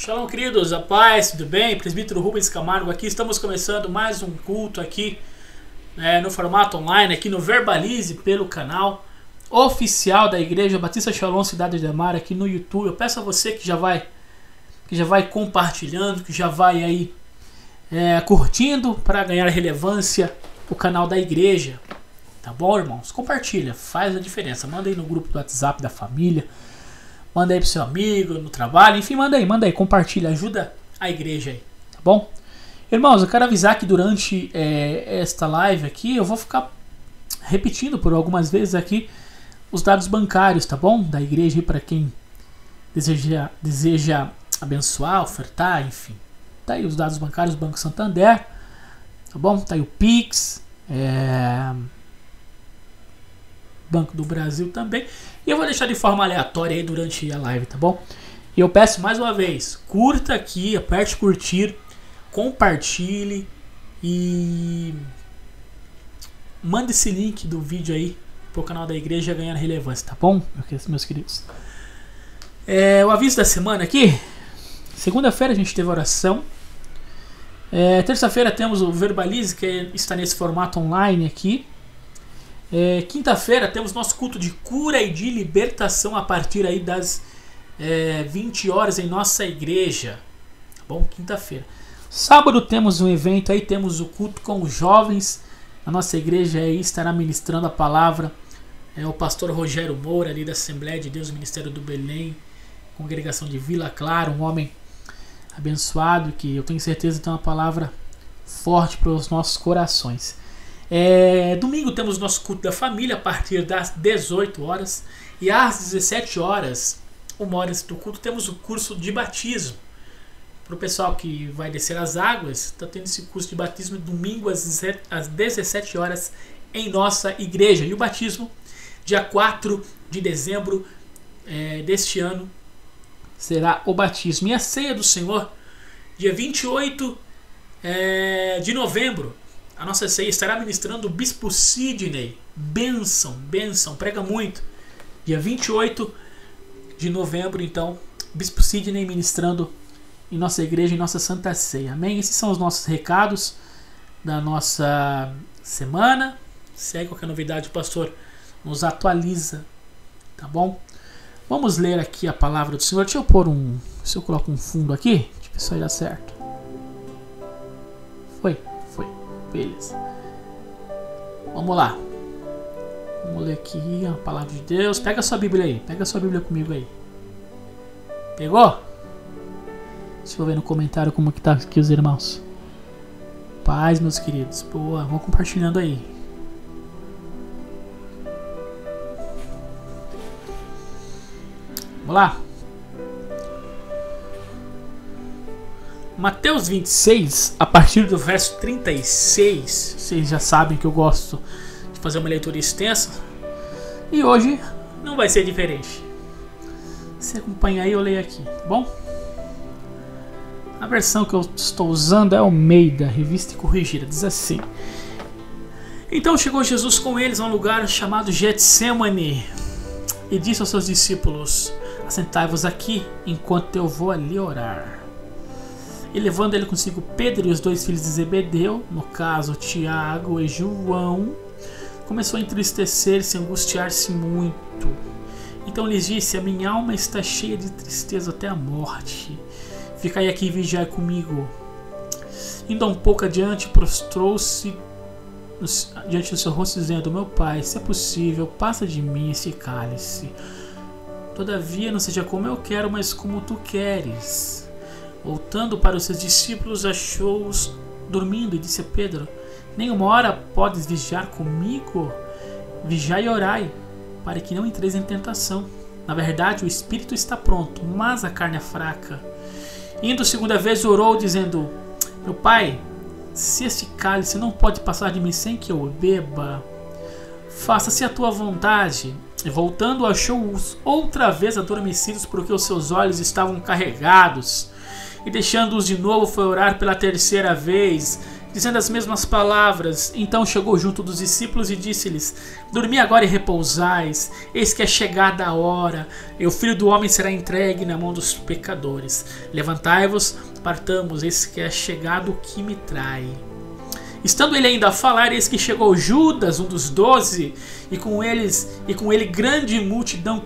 Shalom, queridos, a paz, tudo bem? Presbítero Rubens Camargo aqui, estamos começando mais um culto aqui no formato online, aqui no Verbalize, pelo canal oficial da Igreja Batista Shalom Cidade de Amar, aqui no YouTube. Eu peço a você que já vai compartilhando, que já vai aí curtindo para ganhar relevância o canal da igreja, tá bom, irmãos? Compartilha, faz a diferença, manda aí no grupo do WhatsApp da família, manda aí pro seu amigo, no trabalho, enfim, manda aí, compartilha, ajuda a igreja aí, tá bom? Irmãos, eu quero avisar que durante esta live aqui, eu vou ficar repetindo por algumas vezes aqui os dados bancários, tá bom? Da igreja aí para quem deseja abençoar, ofertar, enfim. Tá aí os dados bancários do Banco Santander, tá bom? Tá aí o Pix, Banco do Brasil também. E eu vou deixar de forma aleatória aí durante a live, tá bom? E eu peço mais uma vez, curta aqui, aperte curtir, compartilhe e manda esse link do vídeo aí pro canal da igreja ganhar relevância, tá bom, meus queridos? O aviso da semana aqui. Segunda-feira a gente teve oração. Terça-feira temos o Verbalize, que está nesse formato online aqui. Quinta-feira temos nosso culto de cura e de libertação a partir aí das 20 horas em nossa igreja. Tá bom? Quinta-feira. Sábado temos um evento aí, temos o culto com os jovens. A nossa igreja aí estará ministrando a palavra. O pastor Rogério Moura, ali da Assembleia de Deus, Ministério do Belém, congregação de Vila Clara, um homem abençoado, que eu tenho certeza tem uma palavra forte para os nossos corações. Domingo temos nosso culto da família a partir das 18 horas e às 17 horas, 1 hora antes do culto, temos o curso de batismo. Para o pessoal que vai descer as águas, está tendo esse curso de batismo domingo às 17 horas em nossa igreja. E o batismo, dia 4 de dezembro deste ano, será o batismo. E a ceia do Senhor, dia 28 de novembro, a nossa ceia estará ministrando o Bispo Sidney. Bênção, prega muito. Dia 28 de novembro, então, Bispo Sidney ministrando em nossa igreja, em nossa Santa Ceia. Amém? Esses são os nossos recados da nossa semana. Segue qualquer novidade, o pastor nos atualiza, tá bom? Vamos ler aqui a palavra do Senhor. Deixa eu colocar um fundo aqui, deixa eu ver se vai dar certo. Foi, beleza. Vamos lá. Vamos ler aqui a palavra de Deus. Pega a sua Bíblia aí, pega a sua Bíblia comigo aí. Pegou? Deixa eu ver no comentário como que tá aqui os irmãos. Paz, meus queridos. Boa, vão compartilhando aí. Vamos lá. Mateus 26, a partir do verso 36. Vocês já sabem que eu gosto de fazer uma leitura extensa. E hoje não vai ser diferente. Se acompanha aí, eu leio aqui, tá bom? A versão que eu estou usando é Almeida, revista e corrigida. Diz assim: Então chegou Jesus com eles a um lugar chamado Getsêmani e disse aos seus discípulos: Assentai-vos aqui, enquanto eu vou ali orar. E levando ele consigo Pedro e os 2 filhos de Zebedeu, no caso Tiago e João, começou a entristecer-se e angustiar-se muito. Então lhes disse: A minha alma está cheia de tristeza até a morte. Ficai aqui e vigiai comigo. Indo um pouco adiante, prostrou-se diante do seu rosto, dizendo: Meu pai, se é possível, passa de mim esse cálice. Todavia, não seja como eu quero, mas como tu queres. Voltando para os seus discípulos, achou-os dormindo e disse a Pedro: Nem uma hora podes vigiar comigo? Vigiai e orai, para que não entreis em tentação. Na verdade, o espírito está pronto, mas a carne é fraca. Indo segunda vez, orou, dizendo: Meu pai, se este cálice não pode passar de mim sem que eu o beba, faça-se a tua vontade. E voltando, achou-os outra vez adormecidos, porque os seus olhos estavam carregados. E deixando-os de novo, foi orar pela terceira vez, dizendo as mesmas palavras. Então chegou junto dos discípulos e disse-lhes: dormi agora e repousais, eis que é chegada a hora, e o Filho do Homem será entregue na mão dos pecadores. Levantai-vos, partamos, eis que é chegado o que me trai. Estando ele ainda a falar, eis que chegou Judas, um dos 12, e com ele grande multidão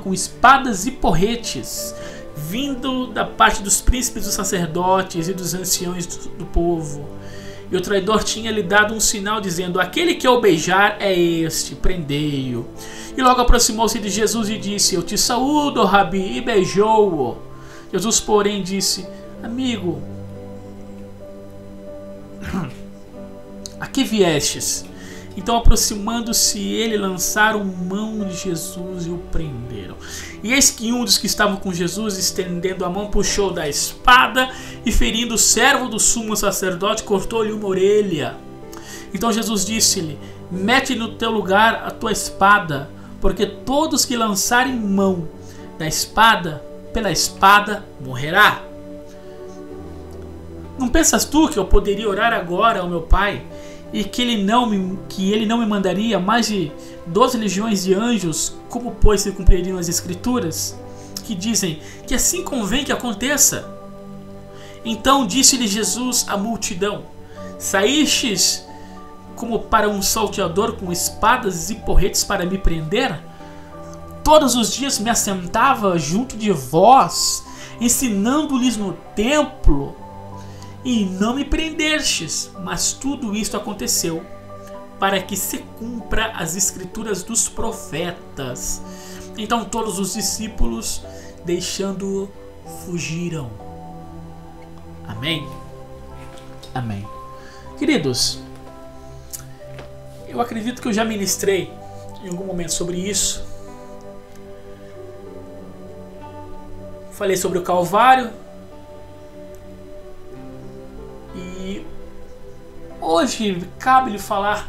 com espadas e porretes, vindo da parte dos príncipes dos sacerdotes e dos anciões do povo. E o traidor tinha lhe dado um sinal, dizendo: aquele que eu beijar é este, prendei-o. E logo aproximou-se de Jesus e disse: eu te saúdo, Rabi, e beijou-o. Jesus, porém, disse: amigo, a que viestes? Então, aproximando-se ele, lançaram mão de Jesus e o prenderam. E eis que um dos que estavam com Jesus, estendendo a mão, puxou da espada e, ferindo o servo do sumo sacerdote, cortou-lhe uma orelha. Então Jesus disse-lhe: mete no teu lugar a tua espada, porque todos que lançarem mão da espada, pela espada morrerá. Não pensas tu que eu poderia orar agora ao meu Pai, e que ele não me mandaria mais de 12 legiões de anjos, como pois se cumpririam as escrituras, que dizem que assim convém que aconteça? Então disse-lhe Jesus à multidão: saístes como para um salteador com espadas e porretes para me prender? Todos os dias me assentava junto de vós, ensinando-lhes no templo, e não me prendestes, mas tudo isto aconteceu para que se cumpra as escrituras dos profetas. Então todos os discípulos, deixando-o, fugiram. Amém? Amém. Queridos, eu acredito que eu já ministrei em algum momento sobre isso. Falei sobre o Calvário. Hoje cabe-lhe falar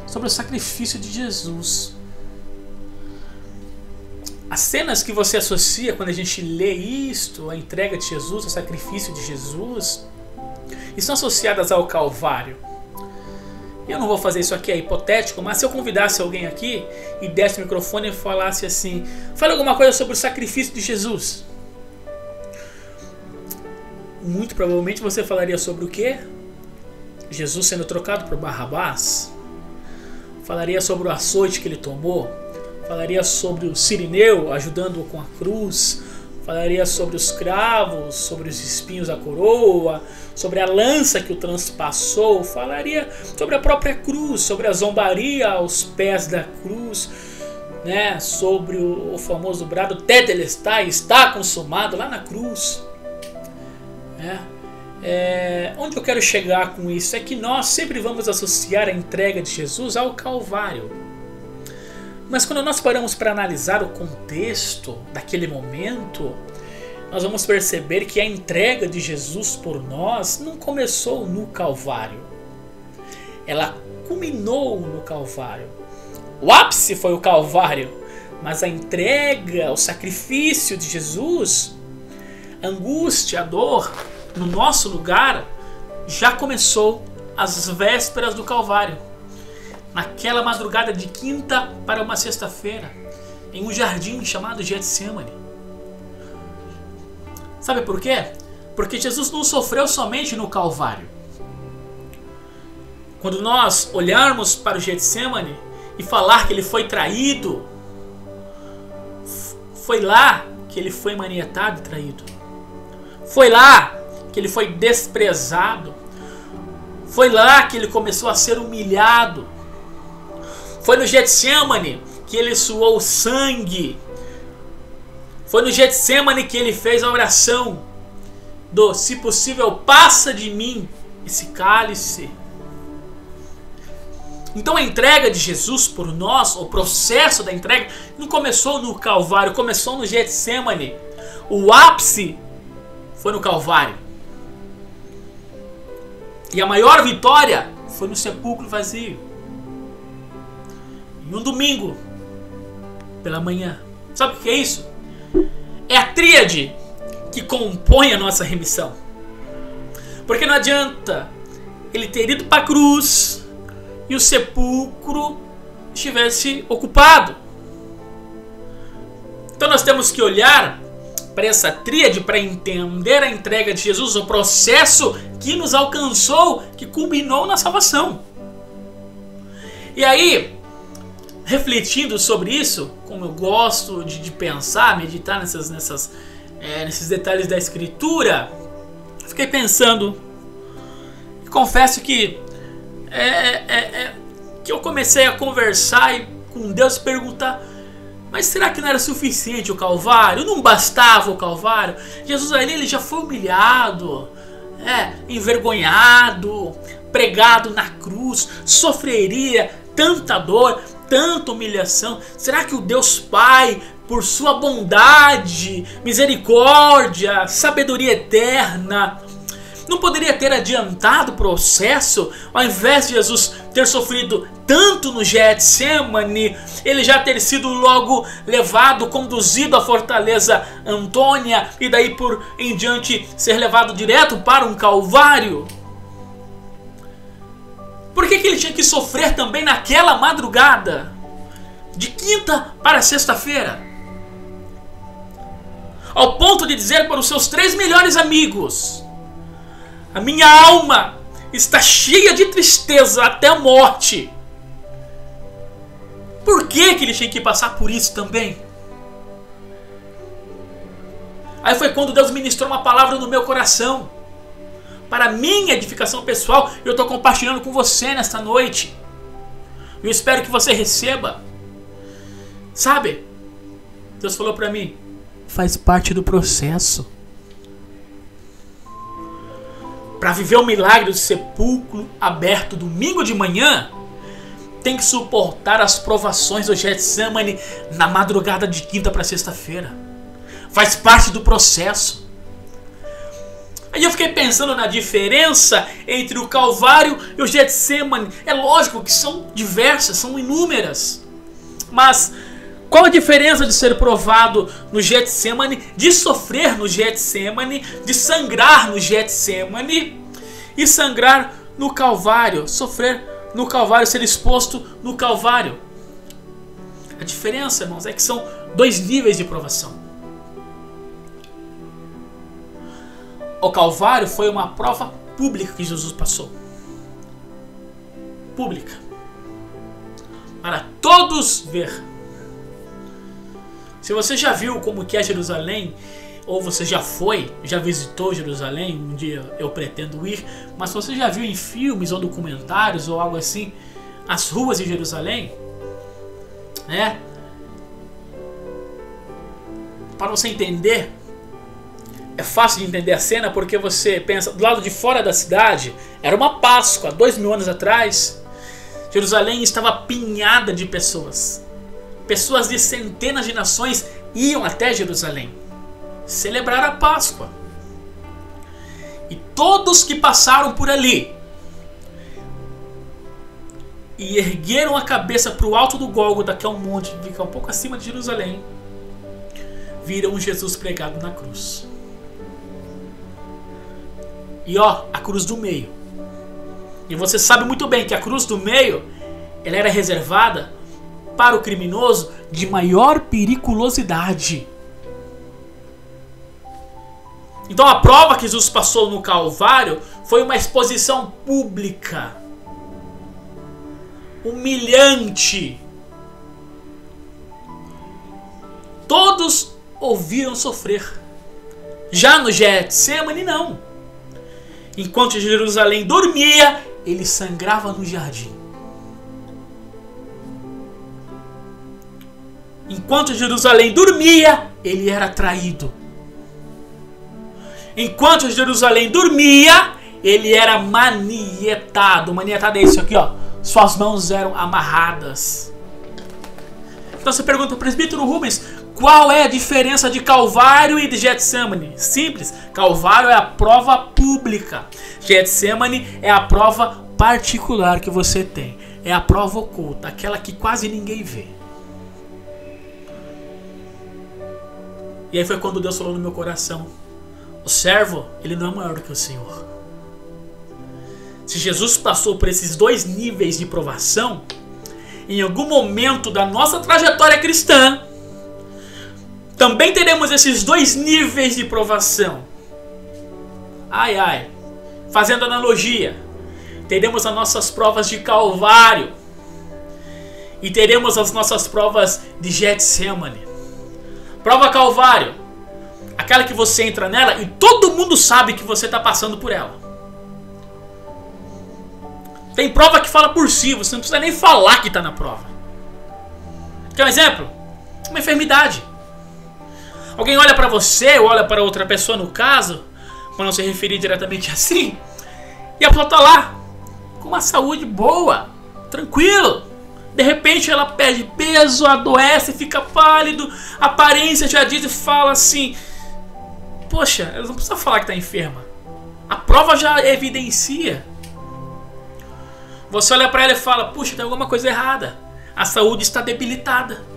sobre o sacrifício de Jesus. As cenas que você associa quando a gente lê isto, a entrega de Jesus, o sacrifício de Jesus, estão associadas ao Calvário. Eu não vou fazer isso aqui, é hipotético, mas se eu convidasse alguém aqui e desse o microfone e falasse assim: fale alguma coisa sobre o sacrifício de Jesus, muito provavelmente você falaria sobre o quê? Jesus sendo trocado por Barrabás? Falaria sobre o açoite que ele tomou? Falaria sobre o Cirineu ajudando-o com a cruz? Falaria sobre os cravos, sobre os espinhos da coroa, sobre a lança que o transpassou? Falaria sobre a própria cruz, sobre a zombaria aos pés da cruz, né? Sobre o famoso brado Tetelestai, está consumado, lá na cruz. Onde eu quero chegar com isso é que nós sempre vamos associar a entrega de Jesus ao Calvário. Mas quando nós paramos para analisar o contexto daquele momento, nós vamos perceber que a entrega de Jesus por nós não começou no Calvário. Ela culminou no Calvário. O ápice foi o Calvário, mas a entrega, o sacrifício de Jesus, a angústia, a dor, no nosso lugar, já começou às vésperas do Calvário, naquela madrugada de quinta para uma sexta-feira, em um jardim chamado Getsemane. Sabe por quê? Porque Jesus não sofreu somente no Calvário. Quando nós olharmos para o Getsemane e falar que ele foi traído, foi lá que ele foi manietado e traído. Foi lá que ele foi desprezado. Foi lá que ele começou a ser humilhado. Foi no Getsemane que ele suou sangue. Foi no Getsemane que ele fez a oração do: se possível, passa de mim esse cálice. Então a entrega de Jesus por nós, o processo da entrega, não começou no Calvário, começou no Getsemane. O ápice foi no Calvário. E a maior vitória foi no sepulcro vazio. Em um domingo, pela manhã. Sabe o que é isso? É a tríade que compõe a nossa remissão. Porque não adianta ele ter ido para a cruz e o sepulcro estivesse ocupado. Então nós temos que olhar para essa tríade para entender a entrega de Jesus, o processo que nos alcançou, que culminou na salvação. E aí, refletindo sobre isso, como eu gosto de pensar, meditar nesses detalhes da Escritura, fiquei pensando, e confesso que eu comecei a conversar com Deus e perguntar: mas será que não era suficiente o Calvário? Não bastava o Calvário? Jesus ali, ele já foi humilhado, envergonhado, pregado na cruz, sofreria tanta dor, tanta humilhação. Será que o Deus Pai, por sua bondade, misericórdia, sabedoria eterna, não poderia ter adiantado o processo, ao invés de Jesus ter sofrido tanto no Getsemane, ele já ter sido logo levado, conduzido à fortaleza Antônia e daí por em diante ser levado direto para um Calvário? Por que ele tinha que sofrer também naquela madrugada, de quinta para sexta-feira? Ao ponto de dizer para os seus 3 melhores amigos: a minha alma está cheia de tristeza até a morte. Por que ele tinha que passar por isso também? Aí foi quando Deus ministrou uma palavra no meu coração, para minha edificação pessoal, e eu estou compartilhando com você nesta noite. Eu espero que você receba. Sabe, Deus falou para mim: faz parte do processo. Para viver o milagre do sepulcro aberto domingo de manhã, tem que suportar as provações do Getsemane na madrugada de quinta para sexta-feira. Faz parte do processo. Aí eu fiquei pensando na diferença entre o Calvário e o Getsemane. É lógico que são diversas, são inúmeras. Mas qual a diferença de ser provado no Getsemane, de sofrer no Getsemane, de sangrar no Getsemane e sangrar no Calvário, sofrer no Calvário, ser exposto no Calvário? A diferença, irmãos, é que são 2 níveis de provação. O Calvário foi uma prova pública que Jesus passou. Pública. Para todos ver. Se você já viu como que é Jerusalém, ou você já foi, já visitou Jerusalém, um dia eu pretendo ir, mas se você já viu em filmes ou documentários ou algo assim, as ruas de Jerusalém, né? Para você entender, é fácil de entender a cena porque você pensa, do lado de fora da cidade, era uma Páscoa, 2000 anos atrás, Jerusalém estava apinhada de pessoas. Pessoas de centenas de nações iam até Jerusalém celebrar a Páscoa. E todos que passaram por ali e ergueram a cabeça para o alto do Gólgota, que é um monte que fica um pouco acima de Jerusalém, viram Jesus pregado na cruz. E a cruz do meio. E você sabe muito bem que a cruz do meio, ela era reservada para o criminoso de maior periculosidade. Então a prova que Jesus passou no Calvário foi uma exposição pública, humilhante. Todos ouviram sofrer. Já no Getsemane não. Enquanto Jerusalém dormia, ele sangrava no jardim. Enquanto Jerusalém dormia, ele era traído. Enquanto Jerusalém dormia, ele era manietado. Manietado é isso aqui, suas mãos eram amarradas. Então você pergunta, presbítero Rubens, qual é a diferença de Calvário e de Getsemane? Simples, Calvário é a prova pública. Getsemane é a prova particular que você tem. É a prova oculta, aquela que quase ninguém vê. E aí foi quando Deus falou no meu coração: o servo, ele não é maior do que o Senhor. se Jesus passou por esses dois níveis de provação, em algum momento da nossa trajetória cristã, também teremos esses dois níveis de provação. Ai, ai. Fazendo analogia, teremos as nossas provas de Calvário e teremos as nossas provas de Getsemane. Prova Calvário, aquela que você entra nela e todo mundo sabe que você está passando por ela. Tem prova que fala por si, você não precisa nem falar que está na prova. Quer um exemplo? Uma enfermidade. Alguém olha para você ou olha para outra pessoa, no caso, para não se referir diretamente assim, e a pessoa está lá com uma saúde boa, tranquilo. De repente ela perde peso, adoece, fica pálido, a aparência já diz e fala assim: poxa, ela não precisa falar que está enferma, a prova já evidencia. Você olha para ela e fala: puxa, tem alguma coisa errada, a saúde está debilitada.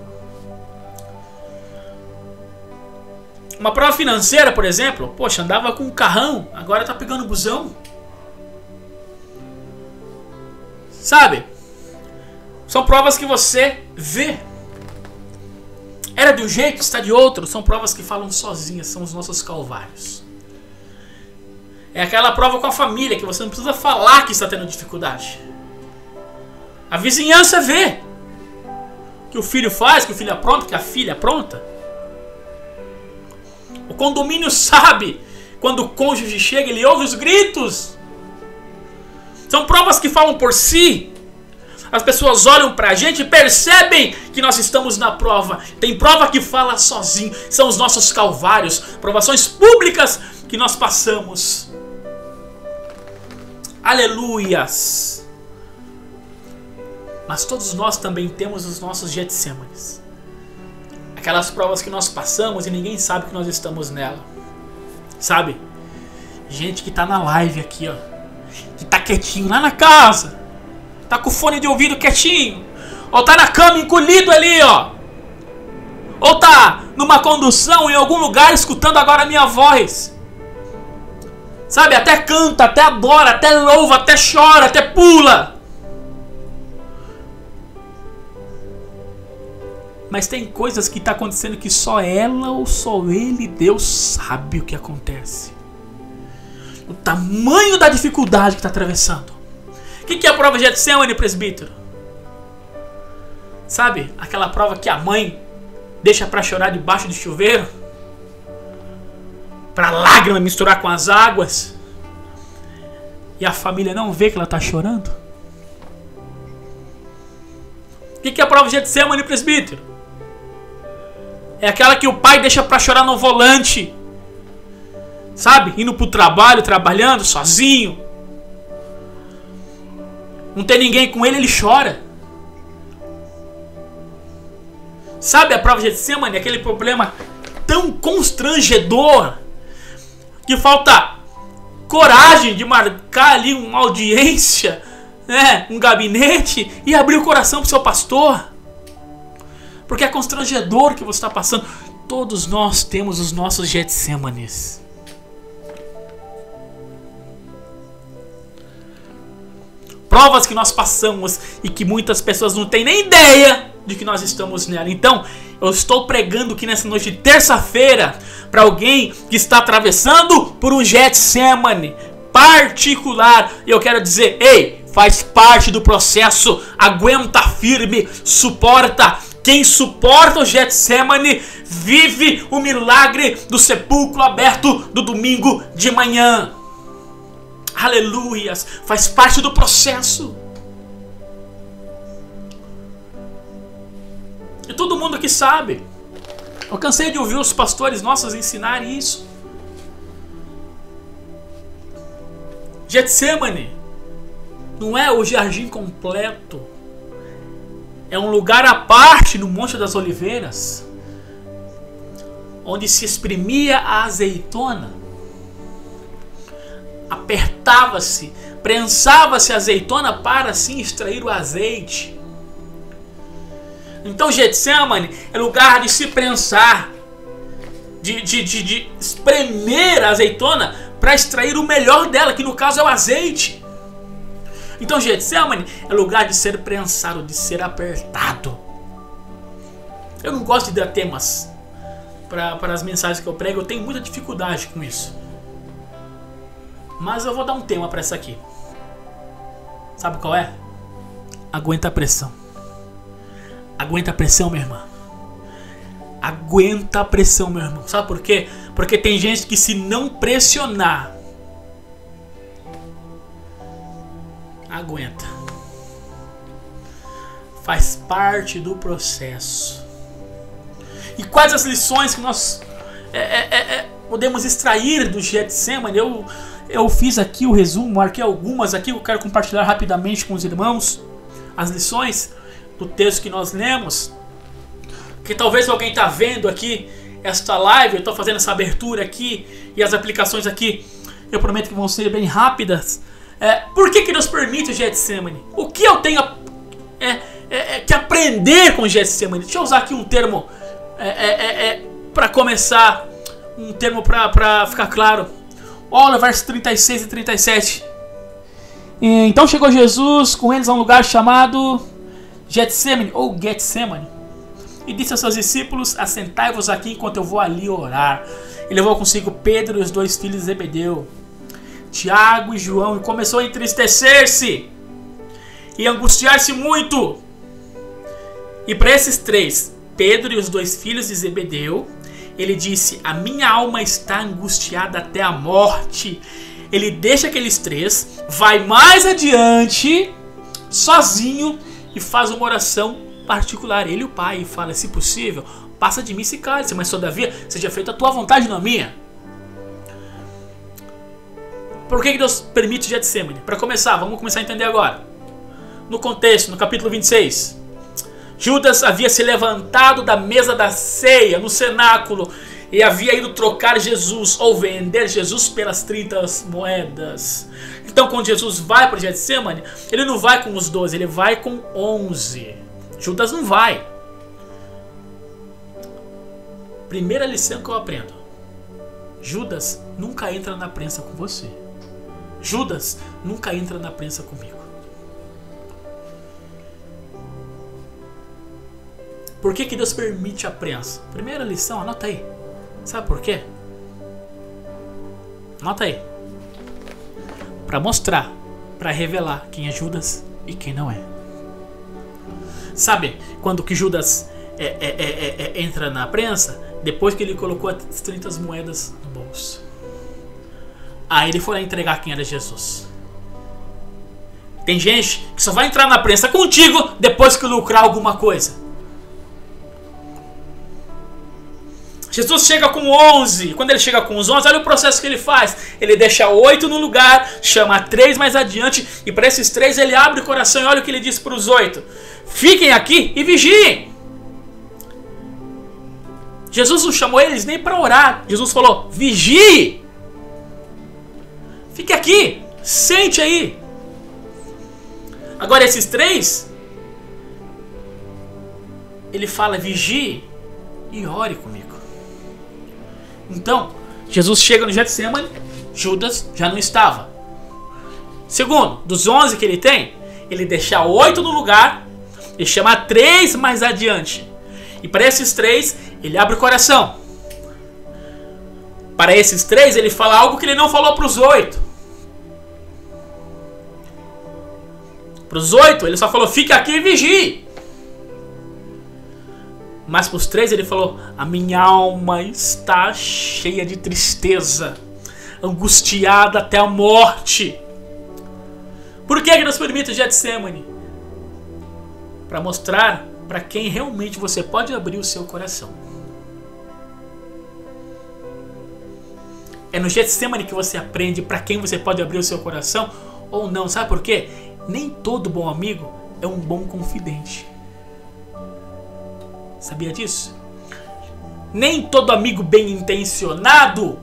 Uma prova financeira, por exemplo, poxa, andava com um carrão, agora está pegando busão. Sabe? São provas que você vê. Era de um jeito, está de outro. São provas que falam sozinhas, são os nossos calvários. É aquela prova com a família que você não precisa falar que está tendo dificuldade. A vizinhança vê que o filho faz, que o filho apronta, que a filha apronta. O condomínio sabe quando o cônjuge chega, ele ouve os gritos. São provas que falam por si. As pessoas olham pra gente e percebem que nós estamos na prova. Tem prova que fala sozinho. São os nossos calvários, provações públicas que nós passamos. Aleluias! Mas todos nós também temos os nossos Getsêmanes. Aquelas provas que nós passamos e ninguém sabe que nós estamos nela. Sabe? Gente que tá na live aqui, ó. Que tá quietinho lá na casa. Tá com o fone de ouvido quietinho. Ou tá na cama encolhido ali, ó. Ou tá numa condução em algum lugar escutando agora a minha voz. Sabe? Até canta, até adora, até louva, até chora, até pula. Mas tem coisas que tá acontecendo que só ela ou só ele, Deus, sabe o que acontece. O tamanho da dificuldade que está atravessando. O que é a prova de Getsemane, presbítero? Sabe? Aquela prova que a mãe deixa para chorar debaixo do chuveiro, para a lágrima misturar com as águas, e a família não vê que ela está chorando. O que é a prova de Getsemane, presbítero? É aquela que o pai deixa para chorar no volante, sabe? Indo pro trabalho, trabalhando sozinho. Não tem ninguém com ele, ele chora. Sabe a prova de Getsemane? Aquele problema tão constrangedor que falta coragem de marcar ali uma audiência, né? Um gabinete e abrir o coração pro seu pastor. Porque é constrangedor que você está passando. Todos nós temos os nossos Getsêmanes. Provas que nós passamos e que muitas pessoas não têm nem ideia de que nós estamos nela. Então, eu estou pregando aqui nessa noite de terça-feira para alguém que está atravessando por um Getsemane particular. E eu quero dizer, ei, faz parte do processo. Aguenta firme, suporta. Quem suporta o Getsemane vive o milagre do sepulcro aberto do domingo de manhã. Aleluias! Faz parte do processo. E todo mundo aqui sabe. Eu cansei de ouvir os pastores nossos ensinarem isso. Getsemane não é o jardim completo. É um lugar à parte no Monte das Oliveiras, onde se exprimia a azeitona. Apertava-se, prensava-se a azeitona para assim extrair o azeite. Então Getsemane é lugar de se prensar, de espremer a azeitona para extrair o melhor dela, que no caso é o azeite. Então Getsemane é lugar de ser prensado, de ser apertado. Eu não gosto de dar temas para as mensagens que eu prego, eu tenho muita dificuldade com isso. Mas eu vou dar um tema para essa aqui. Sabe qual é? Aguenta a pressão. Aguenta a pressão, minha irmã. Aguenta a pressão, meu irmão. Sabe por quê? Porque tem gente que, se não pressionar, aguenta. Faz parte do processo. E quais as lições que nós podemos extrair do Getsemane? Eu fiz aqui o resumo, marquei algumas aqui, eu quero compartilhar rapidamente com os irmãos as lições do texto que nós lemos. Que talvez alguém está vendo aqui esta live, eu estou fazendo essa abertura aqui, e as aplicações aqui, eu prometo que vão ser bem rápidas. Por que Deus permite o Getsemane? O que eu tenho que aprender com o Getsemane? Deixa eu usar aqui um termo para começar, um termo para ficar claro. Olha, versos 36 e 37. Então chegou Jesus com eles a um lugar chamado Getsemane, ou Getsemane, e disse aos seus discípulos: assentai-vos aqui enquanto eu vou ali orar. E levou consigo Pedro e os 2 filhos de Zebedeu, Tiago e João, e começou a entristecer-se e angustiar-se muito. E para esses 3, Pedro e os 2 filhos de Zebedeu, ele disse: a minha alma está angustiada até a morte. Ele deixa aqueles 3, vai mais adiante, sozinho, e faz uma oração particular, ele e o Pai, e fala: se possível, passa de mim esse cálice, mas todavia seja feita a tua vontade, não a minha. Por que Deus permite Getsemane? Para começar, vamos começar a entender agora. No contexto, no capítulo 26, Judas havia se levantado da mesa da ceia no cenáculo e havia ido trocar Jesus, ou vender Jesus, pelas 30 moedas. Então, quando Jesus vai para Getsemane, ele não vai com os 12, ele vai com 11. Judas não vai. Primeira lição que eu aprendo: Judas nunca entra na prensa com você. Judas nunca entra na prensa comigo. Por que Deus permite a prensa? Primeira lição, anota aí. Sabe por quê? Anota aí. Para mostrar, para revelar quem é Judas e quem não é. Sabe quando que Judas entra na prensa? Depois que ele colocou as 30 moedas no bolso. Aí ele foi lá entregar quem era Jesus. Tem gente que só vai entrar na prensa contigo depois que lucrar alguma coisa. Jesus chega com 11. Quando ele chega com os 11, olha o processo que ele faz. Ele deixa 8 no lugar, chama 3 mais adiante, e para esses 3 ele abre o coração e olha o que ele diz para os 8: fiquem aqui e vigiem. Jesus não chamou eles nem para orar. Jesus falou: vigie. Fique aqui, sente aí. Agora esses 3, ele fala: vigie e ore comigo. Então, Jesus chega no Getsemane, Judas já não estava. Segundo, dos 11 que ele tem, ele deixa 8 no lugar e chama 3 mais adiante. E para esses 3, ele abre o coração. Para esses 3, ele fala algo que ele não falou para os 8. Para os 8, ele só falou: fique aqui e vigie. Mas para os 3 ele falou: a minha alma está cheia de tristeza, angustiada até a morte. Por que Deus permite o Getsemane? Para mostrar para quem realmente você pode abrir o seu coração. É no Getsemane que você aprende para quem você pode abrir o seu coração ou não. Sabe por quê? Nem todo bom amigo é um bom confidente. Sabia disso? Nem todo amigo bem intencionado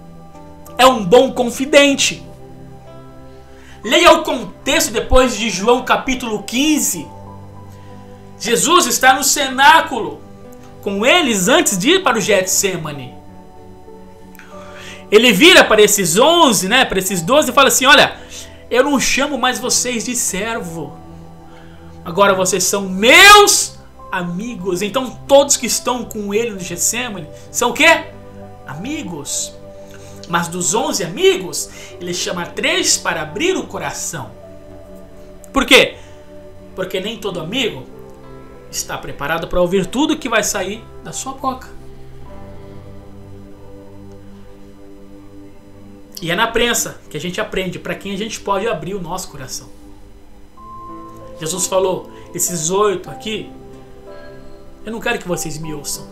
é um bom confidente. Leia o contexto depois de João capítulo 15. Jesus está no cenáculo com eles antes de ir para o Getsemane. Ele vira para esses 11, para esses 12 e fala assim: olha, Eu não chamo mais vocês de servo. Agora vocês são meus amigos. Então todos que estão com ele no Getsemane são o quê? Amigos. Mas dos 11 amigos, ele chama 3 para abrir o coração. Por quê? Porque nem todo amigo está preparado para ouvir tudo que vai sair da sua boca. E é na prensa que a gente aprende para quem a gente pode abrir o nosso coração. Jesus falou, esses 8 aqui, eu não quero que vocês me ouçam.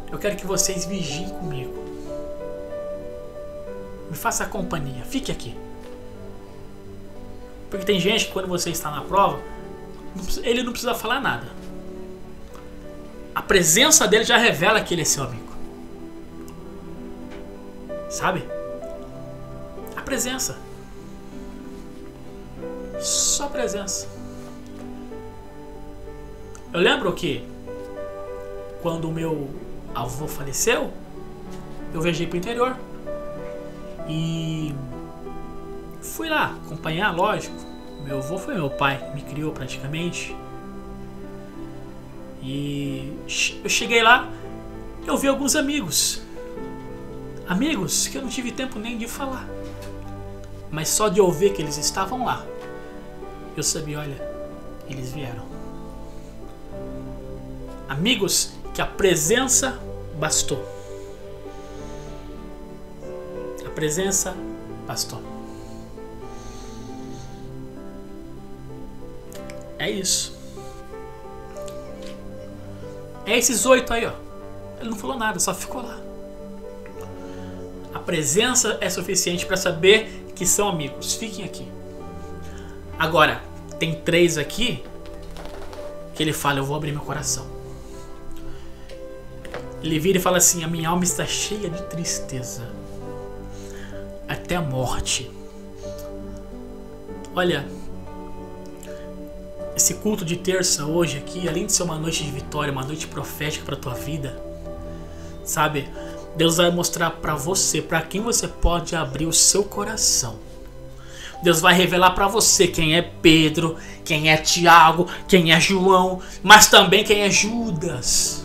Eu quero que vocês vigiem comigo. Me faça companhia, fique aqui. Porque tem gente que quando você está na prova, ele não precisa falar nada. A presença dele já revela que ele é seu amigo. Sabe? A presença. Só a presença. Eu lembro que quando o meu avô faleceu, eu viajei para o interior. E fui lá acompanhar, lógico. Meu avô foi meu pai, me criou praticamente. E eu cheguei lá, eu vi alguns amigos. Amigos que eu não tive tempo nem de falar. Mas só de ouvir que eles estavam lá, eu sabia, olha, eles vieram. Amigos que a presença bastou. A presença bastou. É isso. É esses 8 aí, ó. Ele não falou nada, só ficou lá. A presença é suficiente para saber que são amigos. Fiquem aqui. Agora, tem 3 aqui que ele fala, eu vou abrir meu coração. Ele vira e fala assim, a minha alma está cheia de tristeza. Até a morte. Olha, esse culto de terça hoje aqui, além de ser uma noite de vitória, uma noite profética para tua vida, sabe? Deus vai mostrar para você, para quem você pode abrir o seu coração. Deus vai revelar para você quem é Pedro, quem é Tiago, quem é João, mas também quem é Judas.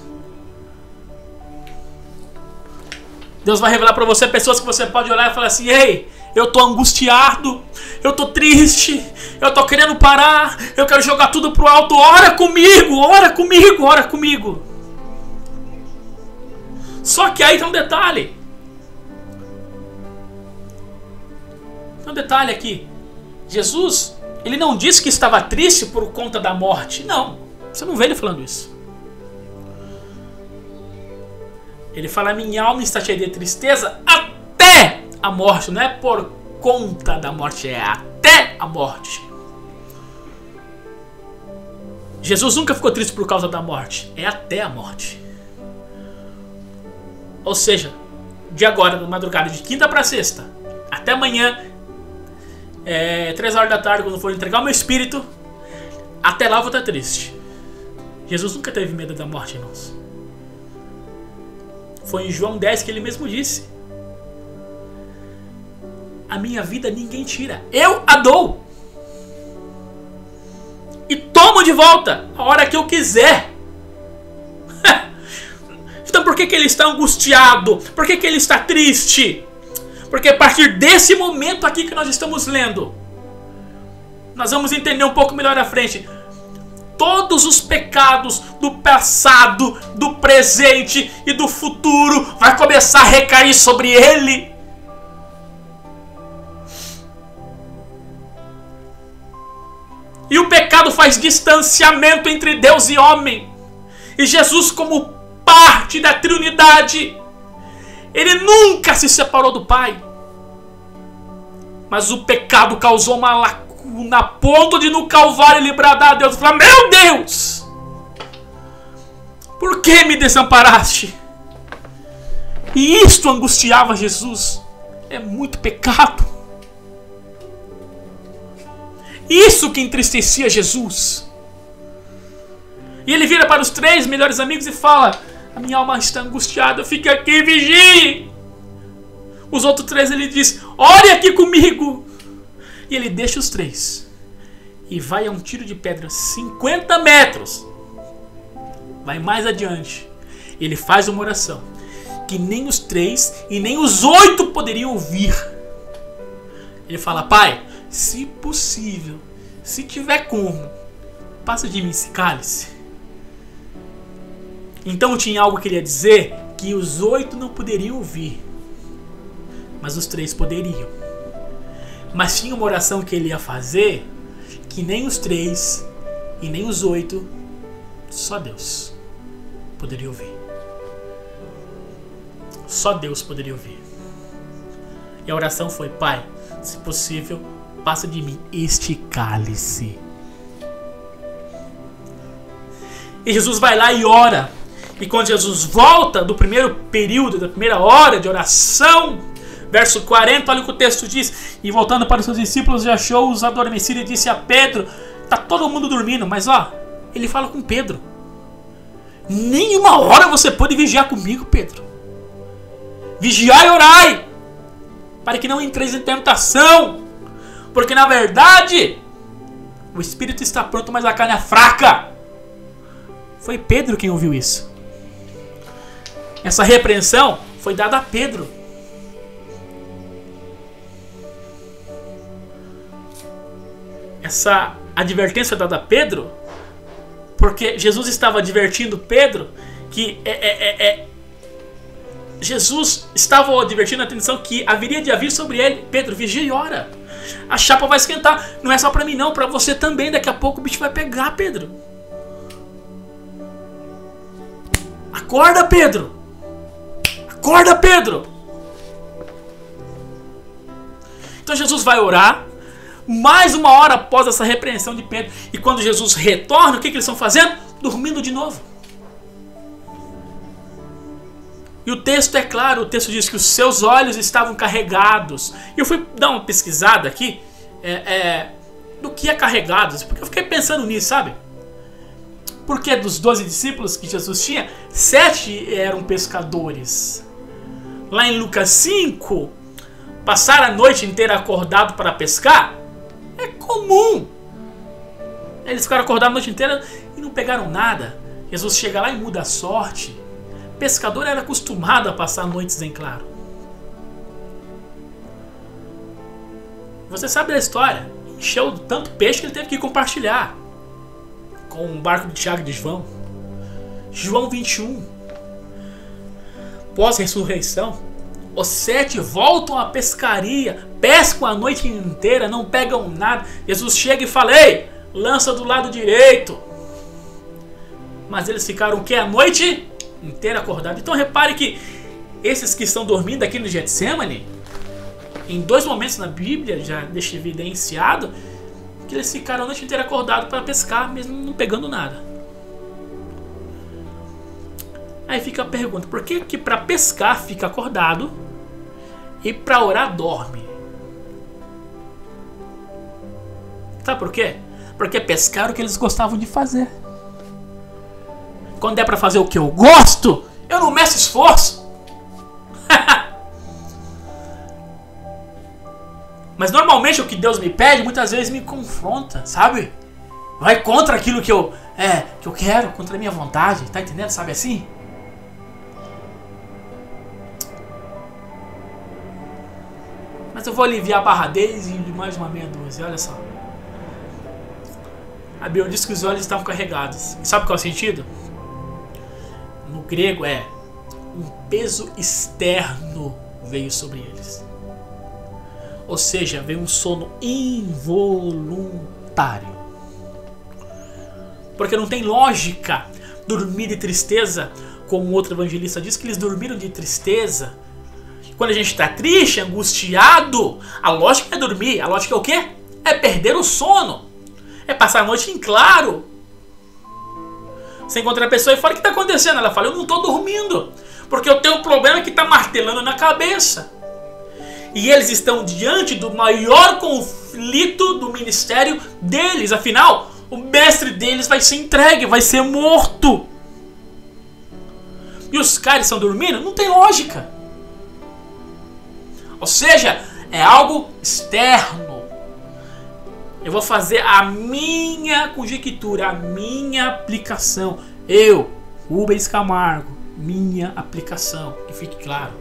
Deus vai revelar para você pessoas que você pode olhar e falar assim, ei, eu tô angustiado, eu tô triste, eu tô querendo parar, eu quero jogar tudo pro alto, ora comigo, ora comigo, ora comigo. Só que aí tem um detalhe. Tem um detalhe aqui. Jesus, ele não disse que estava triste por conta da morte. Não, você não vê ele falando isso. Ele fala, minha alma está cheia de tristeza até a morte. Não é por conta da morte, é até a morte. Jesus nunca ficou triste por causa da morte. É até a morte. Ou seja, de agora, na madrugada, de quinta para sexta, até amanhã, 3 horas da tarde, quando for entregar o meu espírito, até lá eu vou estar triste. Jesus nunca teve medo da morte, irmãos. Foi em João 10 que ele mesmo disse, a minha vida ninguém tira, eu a dou. E tomo de volta a hora que eu quiser. Então por que ele está angustiado? Por que ele está triste? Porque a partir desse momento aqui que nós estamos lendo, nós vamos entender um pouco melhor à frente. Todos os pecados do passado, do presente e do futuro vai começar a recair sobre ele. E o pecado faz distanciamento entre Deus e homem. E Jesus, como parte da Trindade, ele nunca se separou do Pai. Mas o pecado causou uma lacuna a ponto de no Calvário ele bradar a Deus e falar, meu Deus, por que me desamparaste? E isto angustiava Jesus. É muito pecado. Isso que entristecia Jesus. E ele vira para os 3 melhores amigos e fala, a minha alma está angustiada, fica aqui e vigie. Os outros 3 ele diz, ore aqui comigo. E ele deixa os 3 e vai a um tiro de pedra 50 metros. Vai mais adiante. Ele faz uma oração que nem os 3 e nem os 8 poderiam ouvir. Ele fala: Pai, se possível, se tiver como, passa de mim esse cálice. Então tinha algo que ele ia dizer que os 8 não poderiam ouvir, mas os 3 poderiam. Mas tinha uma oração que ele ia fazer que nem os 3 e nem os 8, só Deus poderia ouvir. Só Deus poderia ouvir. E a oração foi: Pai, se possível, passa de mim este cálice. E Jesus vai lá e ora. E quando Jesus volta do primeiro período, da primeira hora de oração, verso 40, olha o que o texto diz: e voltando para os seus discípulos, achou-os adormecidos e disse a Pedro: tá todo mundo dormindo. Mas ó, ele fala com Pedro: nem uma hora você pode vigiar comigo, Pedro. Vigiai e orai, para que não entreis em tentação, porque na verdade o espírito está pronto, mas a carne é fraca. Foi Pedro quem ouviu isso. Essa repreensão foi dada a Pedro. Essa advertência foi dada a Pedro porque Jesus estava advertindo Pedro que Jesus estava advertindo a atenção que haveria de haver sobre ele: Pedro, vigia e ora. A chapa vai esquentar. Não é só para mim não, para você também. Daqui a pouco o bicho vai pegar, Pedro. Acorda, Pedro. Acorda, Pedro. Então Jesus vai orar. Mais uma hora após essa repreensão de Pedro. E quando Jesus retorna, o que eles estão fazendo? Dormindo de novo. E o texto é claro, o texto diz que os seus olhos estavam carregados. E eu fui dar uma pesquisada aqui do que é carregados, porque eu fiquei pensando nisso, sabe? Porque dos 12 discípulos que Jesus tinha, 7 eram pescadores. Lá em Lucas 5, passar a noite inteira acordado para pescar é comum. Eles ficaram acordados a noite inteira e não pegaram nada. Jesus chega lá e muda a sorte. Pescador era acostumado a passar noites em claro. Você sabe da história. Encheu tanto peixe que ele teve que compartilhar com o barco de Tiago e de João. João 21. Pós-ressurreição, os 7 voltam à pescaria, pescam a noite inteira, não pegam nada. Jesus chega e fala: ei, lança do lado direito. Mas eles ficaram o que? A noite inteira acordados. Então repare que esses que estão dormindo aqui no Getsemane, em 2 momentos na Bíblia já deixa evidenciado que eles ficaram a noite inteira acordados para pescar, mesmo não pegando nada. Aí fica a pergunta: por que para pescar fica acordado e para orar dorme? Sabe por quê? Porque pescar era o que eles gostavam de fazer. Quando é para fazer o que eu gosto, eu não meço esforço. Mas normalmente o que Deus me pede muitas vezes me confronta, sabe? Vai contra aquilo que eu quero, contra a minha vontade, tá entendendo? Sabe assim? Mas eu vou aliviar a barra deles e de mais uma meia dúzia, olha só. A Bíblia diz que os olhos estavam carregados. E sabe qual é o sentido? No grego é: um peso externo veio sobre eles. Ou seja, veio um sono involuntário. Porque não tem lógica dormir de tristeza, como outro evangelista diz que eles dormiram de tristeza. Quando a gente está triste, angustiado, a lógica é dormir. A lógica é o quê? É perder o sono. É passar a noite em claro. Você encontra a pessoa e fala: o que está acontecendo? Ela fala: eu não estou dormindo, porque eu tenho um problema que está martelando na cabeça. E eles estão diante do maior conflito do ministério deles. Afinal, o mestre deles vai ser entregue, vai ser morto. E os caras estão dormindo? Não tem lógica. Ou seja, é algo externo. Eu vou fazer a minha conjectura, a minha aplicação. Eu, Rubens Camargo, minha aplicação. Que fique claro.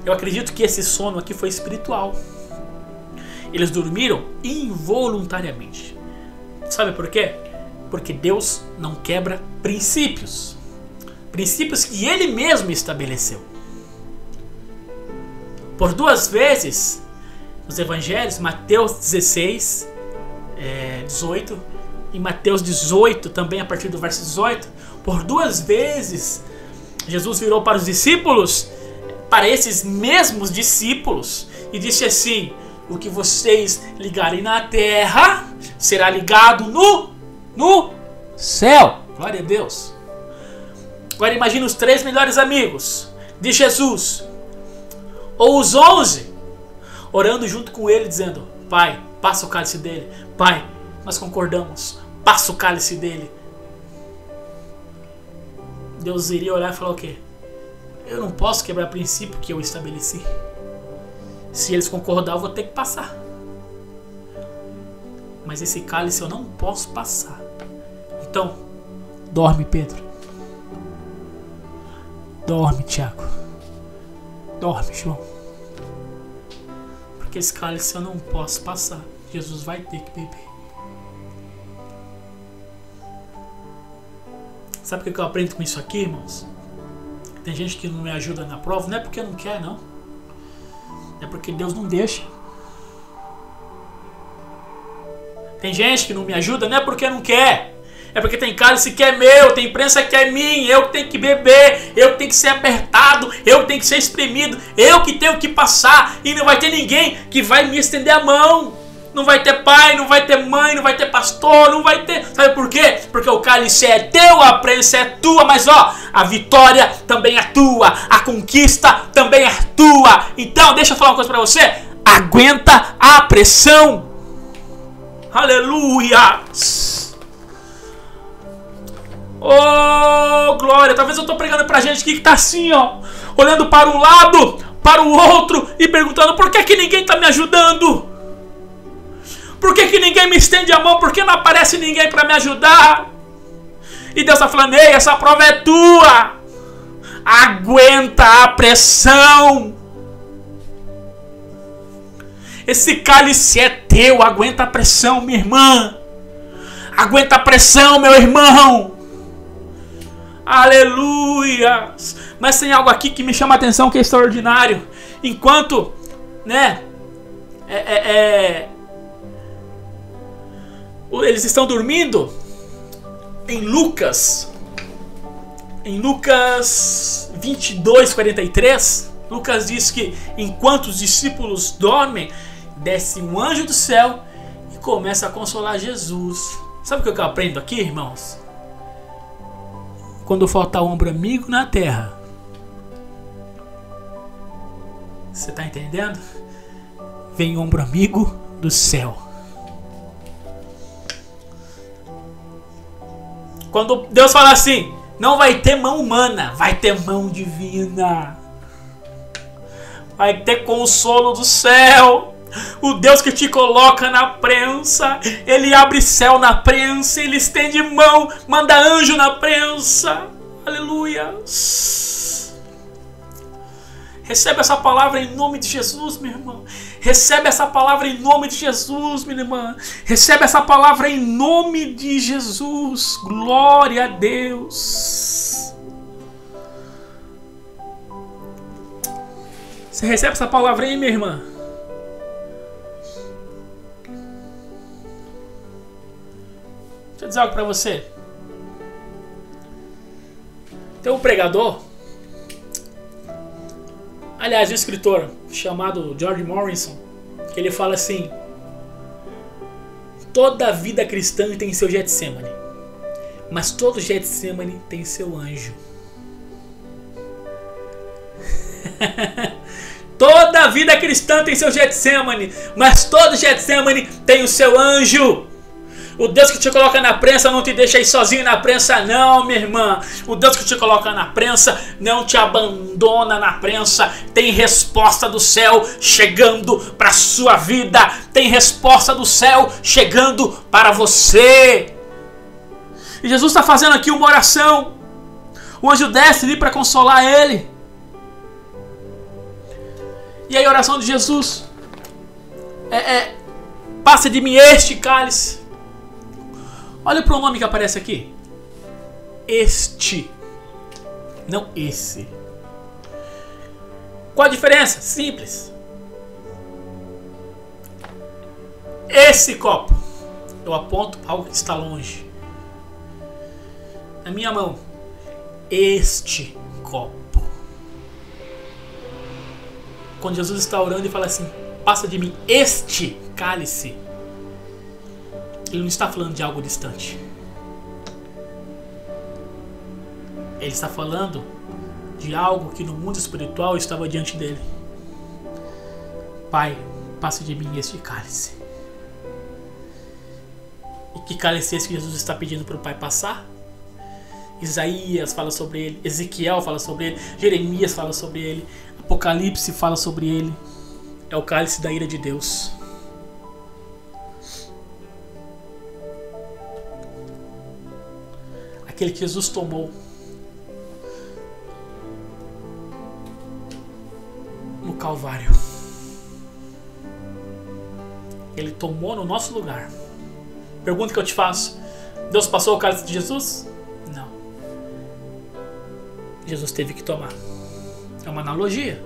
Eu acredito que esse sono aqui foi espiritual. Eles dormiram involuntariamente. Sabe por quê? Porque Deus não quebra princípios. Princípios que Ele mesmo estabeleceu. Por 2 vezes, nos evangelhos, Mateus 16, 18 e Mateus 18, também a partir do verso 18, por 2 vezes, Jesus virou para os discípulos, para esses mesmos discípulos, e disse assim: o que vocês ligarem na terra será ligado no céu. Glória a Deus. Agora imagine os 3 melhores amigos de Jesus, ou os 11, orando junto com ele, dizendo: Pai, passa o cálice dele. Pai, nós concordamos, passa o cálice dele. Deus iria olhar e falar o quê? Eu não posso quebrar o princípio que eu estabeleci. Se eles concordarem, eu vou ter que passar. Mas esse cálice eu não posso passar. Então, dorme, Pedro. Dorme, Tiago. Dorme, João. Porque esse cálice eu não posso passar. Jesus vai ter que beber. Sabe o que eu aprendo com isso aqui, irmãos? Tem gente que não me ajuda na prova. Não é porque não quer, não. É porque Deus não deixa. Tem gente que não me ajuda, não é porque não quer. É porque tem cálice que é meu, tem prensa que é minha, eu que tenho que beber, eu que tenho que ser apertado, eu que tenho que ser espremido, eu que tenho que passar, e não vai ter ninguém que vai me estender a mão. Não vai ter pai, não vai ter mãe, não vai ter pastor, não vai ter... Sabe por quê? Porque o cálice é teu, a prensa é tua, mas ó, a vitória também é tua, a conquista também é tua. Então, deixa eu falar uma coisa pra você, aguenta a pressão. Aleluia! Oh, glória! Talvez eu tô pregando pra gente aqui que tá assim, ó, olhando para um lado, para o outro e perguntando: por que ninguém tá me ajudando? Por que ninguém me estende a mão? Por que não aparece ninguém para me ajudar? E Deus está falando: ei, essa prova é tua. Aguenta a pressão. Esse cálice é teu. Aguenta a pressão, minha irmã. Aguenta a pressão, meu irmão. Aleluia. Mas tem algo aqui que me chama a atenção, que é extraordinário. Enquanto, né, eles estão dormindo, em Lucas 22:43, Lucas diz que enquanto os discípulos dormem, desce um anjo do céu e começa a consolar Jesus. Sabe o que eu aprendo aqui, irmãos? Quando faltar ombro amigo na terra, você está entendendo? Vem ombro amigo do céu. Quando Deus fala assim: não vai ter mão humana, vai ter mão divina. Vai ter consolo do céu. O Deus que te coloca na prensa, Ele abre céu na prensa, Ele estende mão, manda anjo na prensa. Aleluia. Recebe essa palavra em nome de Jesus, meu irmão. Recebe essa palavra em nome de Jesus, minha irmã. Recebe essa palavra em nome de Jesus. Glória a Deus. Você recebe essa palavra aí, minha irmã? Deixa eu dizer algo para você. Tem um pregador, aliás, um escritor chamado George Morrison, que ele fala assim: toda vida cristã tem seu Getsemane, mas todo Getsemane tem seu anjo. Toda vida cristã tem seu Getsemane, mas todo Getsemane tem o seu anjo. O Deus que te coloca na prensa não te deixa aí sozinho na prensa, não, minha irmã. O Deus que te coloca na prensa não te abandona na prensa. Tem resposta do céu chegando para a sua vida. Tem resposta do céu chegando para você. E Jesus está fazendo aqui uma oração. O anjo desce ali para consolar ele. E aí a oração de Jesus passa de mim este cálice. Olha o pronome que aparece aqui. Este. Não esse. Qual a diferença? Simples. Esse copo. Eu aponto para algo que está longe. Na minha mão. Este copo. Quando Jesus está orando e fala assim, passa de mim este cálice, ele não está falando de algo distante. Ele está falando de algo que no mundo espiritual estava diante dele. Pai, passa de mim este cálice. E que cálice é esse que Jesus está pedindo para o Pai passar? Isaías fala sobre ele, Ezequiel fala sobre ele, Jeremias fala sobre ele, Apocalipse fala sobre ele. É o cálice da ira de Deus. Aquele que Jesus tomou no Calvário. Ele tomou no nosso lugar. Pergunta que eu te faço: Deus passou o cálice de Jesus? Não. Jesus teve que tomar. É uma analogia.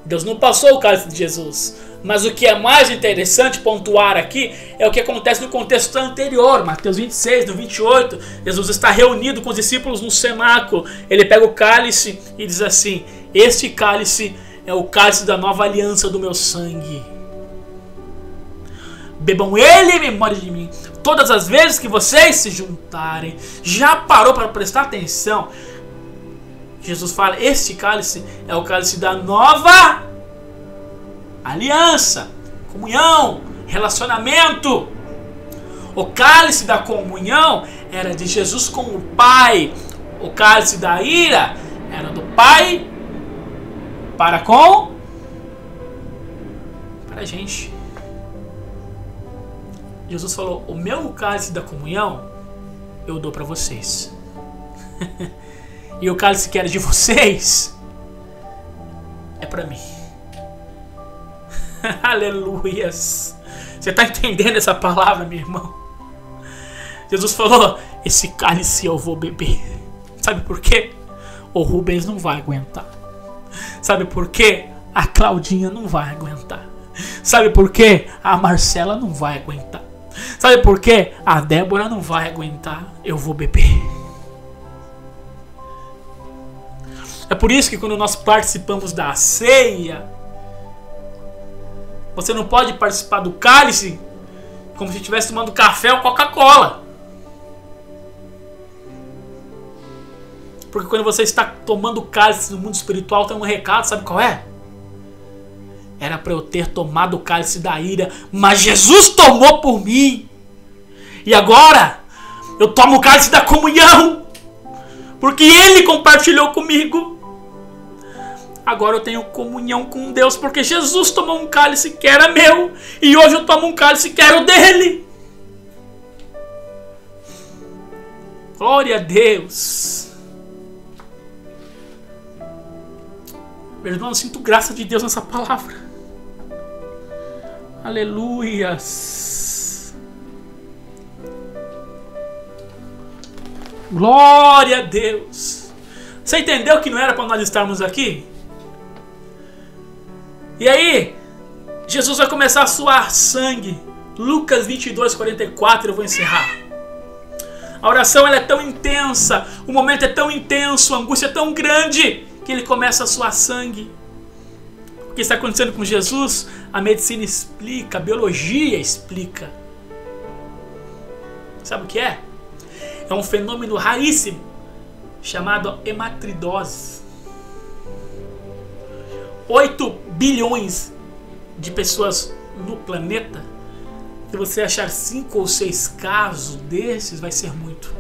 Deus não passou o cálice de Jesus. Mas o que é mais interessante pontuar aqui é o que acontece no contexto anterior. Mateus 26, no 28, Jesus está reunido com os discípulos no cenáculo. Ele pega o cálice e diz assim: este cálice é o cálice da nova aliança do meu sangue. Bebam ele em memória de mim todas as vezes que vocês se juntarem. Já parou para prestar atenção? Jesus fala, este cálice é o cálice da nova aliança, comunhão, relacionamento. O cálice da comunhão era de Jesus com o Pai. O cálice da ira era do Pai para a gente. Jesus falou, o meu cálice da comunhão eu dou para vocês. E o cálice que era de vocês é para mim. Aleluias. Você está entendendo essa palavra, meu irmão? Jesus falou, esse cálice eu vou beber. Sabe por quê? O Rubens não vai aguentar. Sabe por quê? A Claudinha não vai aguentar. Sabe por quê? A Marcela não vai aguentar. Sabe por quê? A Débora não vai aguentar. Eu vou beber. É por isso que quando nós participamos da ceia, você não pode participar do cálice como se estivesse tomando café ou Coca-Cola. Porque quando você está tomando cálice no mundo espiritual, tem um recado, sabe qual é? Era para eu ter tomado o cálice da ira, mas Jesus tomou por mim. E agora eu tomo o cálice da comunhão, porque Ele compartilhou comigo. Agora eu tenho comunhão com Deus, porque Jesus tomou um cálice que era meu, e hoje eu tomo um cálice que era o dele. Glória a Deus. Meu irmão, eu sinto graça de Deus nessa palavra. Aleluias. Glória a Deus. Você entendeu que não era para nós estarmos aqui? E aí, Jesus vai começar a suar sangue. Lucas 22, 44, eu vou encerrar. A oração ela é tão intensa, o momento é tão intenso, a angústia é tão grande, que ele começa a suar sangue. O que está acontecendo com Jesus, a medicina explica, a biologia explica. Sabe o que é? É um fenômeno raríssimo, chamado hematidose. 8 bilhões de pessoas no planeta Se você achar 5 ou 6 casos desses, vai ser muito.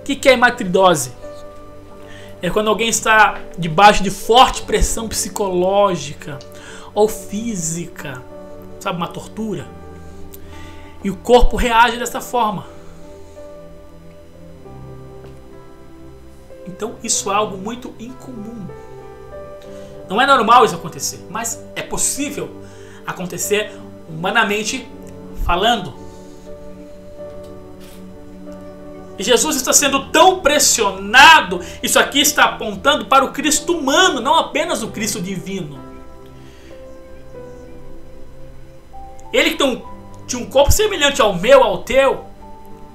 O que é hematidose? É quando alguém está debaixo de forte pressão psicológica ou física, sabe, uma tortura, e o corpo reage dessa forma. Então isso é algo muito incomum. Não é normal isso acontecer, mas é possível acontecer humanamente falando. E Jesus está sendo tão pressionado, isso aqui está apontando para o Cristo humano, não apenas o Cristo divino. Ele tinha um corpo semelhante ao meu, ao teu,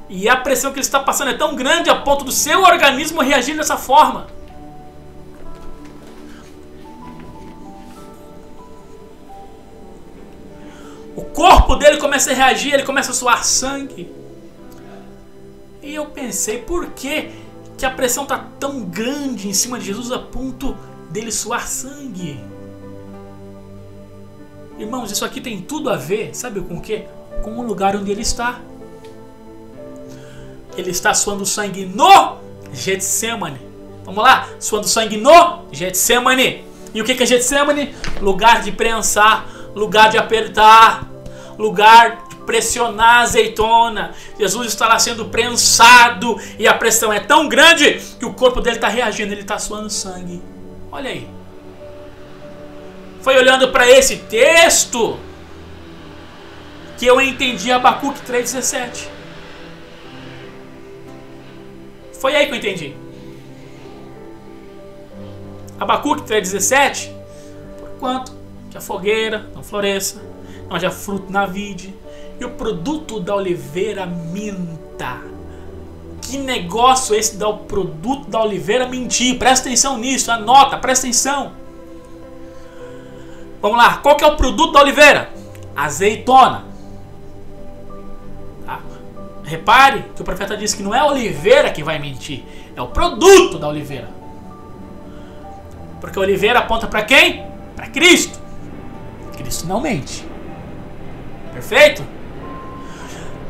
e a pressão que ele está passando é tão grande a ponto do seu organismo reagir dessa forma. O corpo dele começa a reagir, ele começa a suar sangue. E eu pensei, por que a pressão está tão grande em cima de Jesus a ponto dele suar sangue? Irmãos, isso aqui tem tudo a ver, sabe com o quê? Com o lugar onde ele está. Ele está suando sangue no Getsemane. Vamos lá, suando sangue no Getsemane. E o que é Getsemane? Lugar de prensar, lugar de apertar, lugar de pressionar a azeitona. Jesus está lá sendo prensado e a pressão é tão grande que o corpo dele está reagindo, ele está suando sangue. Olha aí. Foi olhando para esse texto que eu entendi Abacuque 3,17. Foi aí que eu entendi. Abacuque 3,17. Porquanto que a fogueira não floresça, não haja fruto na vide, e o produto da oliveira minta. Que negócio esse do produto da oliveira mentir? Presta atenção nisso, anota, presta atenção. Vamos lá, qual que é o produto da oliveira? Azeitona. Tá? Repare que o profeta disse que não é a oliveira que vai mentir, é o produto da oliveira. Porque a oliveira aponta para quem? Para Cristo. Cristo não mente. Perfeito?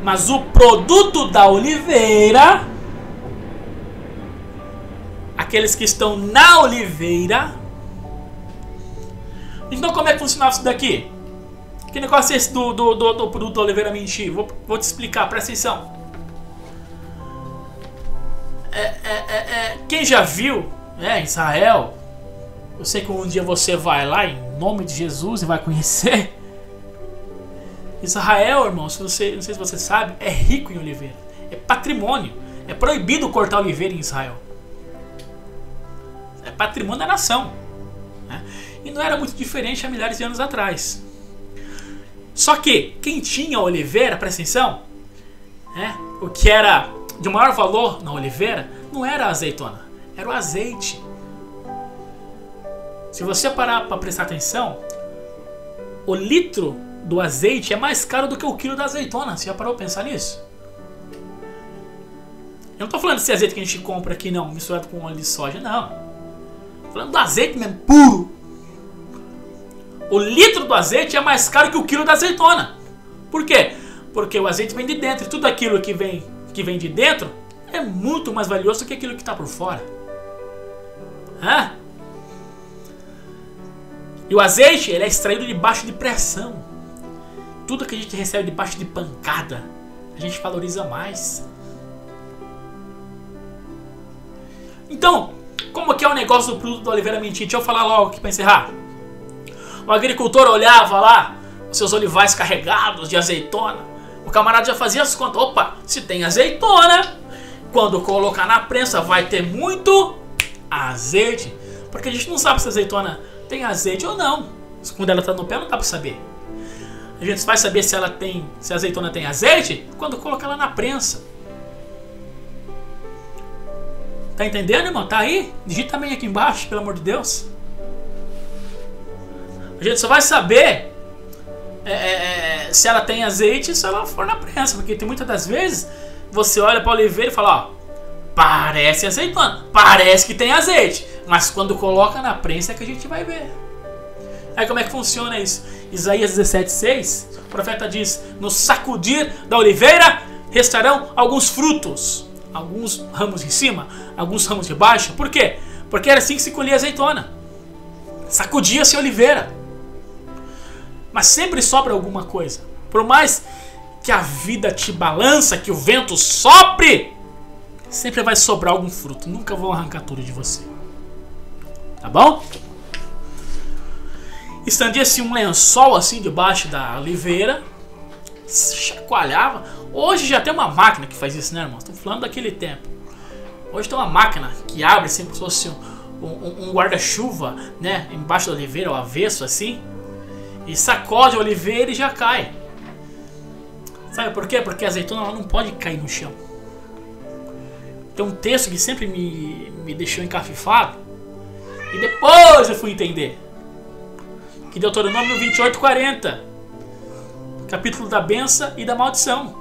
Mas o produto da oliveira, aqueles que estão na oliveira. Então como é que funcionava isso daqui? Que negócio é esse do produto da oliveira mentir? Vou te explicar, presta atenção. Quem já viu, Israel, eu sei que um dia você vai lá em nome de Jesus e vai conhecer. Israel, irmão, não sei se você sabe, é rico em oliveira. É patrimônio. É proibido cortar oliveira em Israel. É patrimônio da nação. Né? E não era muito diferente há milhares de anos atrás. Só que quem tinha oliveira, presta atenção, o que era de maior valor na oliveira não era a azeitona, era o azeite. Se você parar para prestar atenção, o litro do azeite é mais caro do que o quilo da azeitona. Você já parou para pensar nisso? Eu não estou falando desse azeite que a gente compra aqui, não, misturado com óleo de soja, não. Estou falando do azeite mesmo, puro. O litro do azeite é mais caro que o quilo da azeitona. Por quê? Porque o azeite vem de dentro e tudo aquilo que vem de dentro é muito mais valioso do que aquilo que está por fora. E o azeite, ele é extraído debaixo de pressão. Tudo que a gente recebe debaixo de pancada, a gente valoriza mais. Então, como que é o negócio do produto da oliveira mentir? Deixa eu falar logo aqui para encerrar. O agricultor olhava lá os seus olivais carregados de azeitona. O camarada já fazia as contas. Opa, se tem azeitona, quando colocar na prensa vai ter muito azeite. Porque a gente não sabe se a azeitona tem azeite ou não. Quando ela está no pé não dá para saber. A gente vai saber se a azeitona tem azeite quando colocar ela na prensa. Tá entendendo, irmão? Tá aí? Digita também aqui embaixo, pelo amor de Deus. A gente só vai saber se ela tem azeite se ela for na prensa. Porque tem muitas das vezes você olha para a oliveira e fala, ó, parece azeitona, parece que tem azeite, mas quando coloca na prensa é que a gente vai ver. Aí como é que funciona isso? Isaías 17:6, o profeta diz: no sacudir da oliveira restarão alguns frutos, alguns ramos em cima, alguns ramos de baixo. Por quê? Porque era assim que se colhia azeitona. Sacudia-se a oliveira. Mas sempre sobra alguma coisa. Por mais que a vida te balança, que o vento sopre, sempre vai sobrar algum fruto. Nunca vão arrancar tudo de você. Tá bom? Estendia-se um lençol assim debaixo da oliveira, chacoalhava. Hoje já tem uma máquina que faz isso, né, irmão? Estou falando daquele tempo. Hoje tem uma máquina que abre assim como se fosse um guarda-chuva, né, embaixo da oliveira, ao avesso assim, e sacode a oliveira e já cai. Sabe por quê? Porque a azeitona ela não pode cair no chão. Tem um texto que sempre me deixou encafifado, e depois eu fui entender. Que Deuteronômio 28:40, capítulo da bênção e da maldição.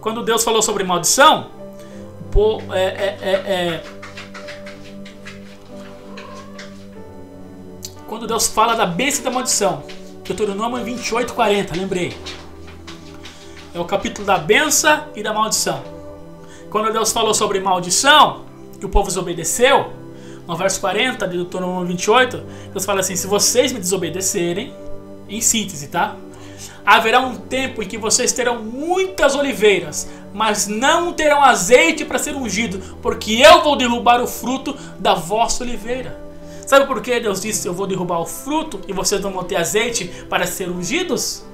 Quando Deus falou sobre maldição, quando Deus fala da bênção e da maldição, Deuteronômio 28:40, lembrei. É o capítulo da bênção e da maldição. Quando Deus falou sobre maldição, que o povo desobedeceu, no verso 40 de Deuteronômio 28, Deus fala assim: se vocês me desobedecerem, em síntese, tá? Haverá um tempo em que vocês terão muitas oliveiras, mas não terão azeite para ser ungido, porque eu vou derrubar o fruto da vossa oliveira. Sabe por que Deus disse: eu vou derrubar o fruto e vocês não vão ter azeite para ser ungidos?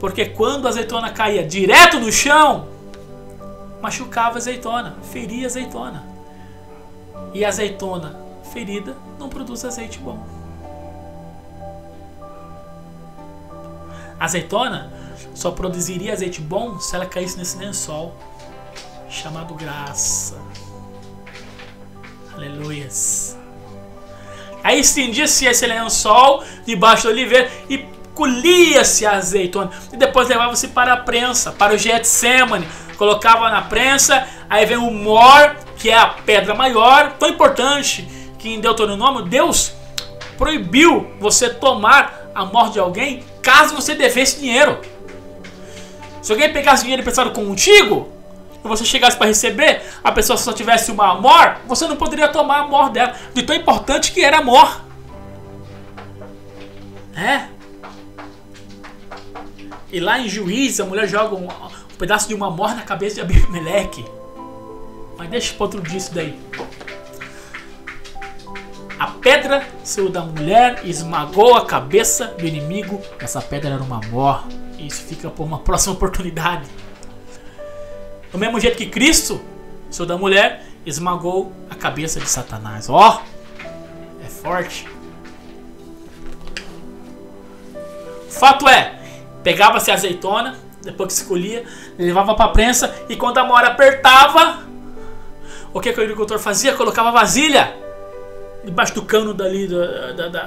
Porque quando a azeitona caía direto no chão, machucava a azeitona, feria a azeitona. E a azeitona ferida não produz azeite bom. A azeitona só produziria azeite bom se ela caísse nesse lençol chamado graça. Aleluias. Aí estendia-se esse lençol debaixo da oliveira e colhia-se a azeitona. E depois levava-se para a prensa, para o Getsemane. Colocava na prensa, aí vem o mor, que é a pedra maior, tão importante que em Deuteronômio Deus proibiu você tomar a morte de alguém caso você devesse dinheiro. Se alguém pegasse dinheiro emprestado contigo e você chegasse para receber, a pessoa só tivesse uma mor, você não poderia tomar a mor dela, de tão importante que era a mor. E lá em Juízes a mulher joga um pedaço de uma mor na cabeça de Abimeleque. Mas deixa para outro dia isso daí. A pedra saiu da mulher e esmagou a cabeça do inimigo. Essa pedra era uma mor. E isso fica por uma próxima oportunidade. Do mesmo jeito que Cristo saiu da mulher, esmagou a cabeça de Satanás. Ó, é forte. O fato é, pegava-se a azeitona, depois que se colhia, levava para a prensa, e quando a mora apertava, o que o agricultor fazia? Colocava vasilha debaixo do cano dali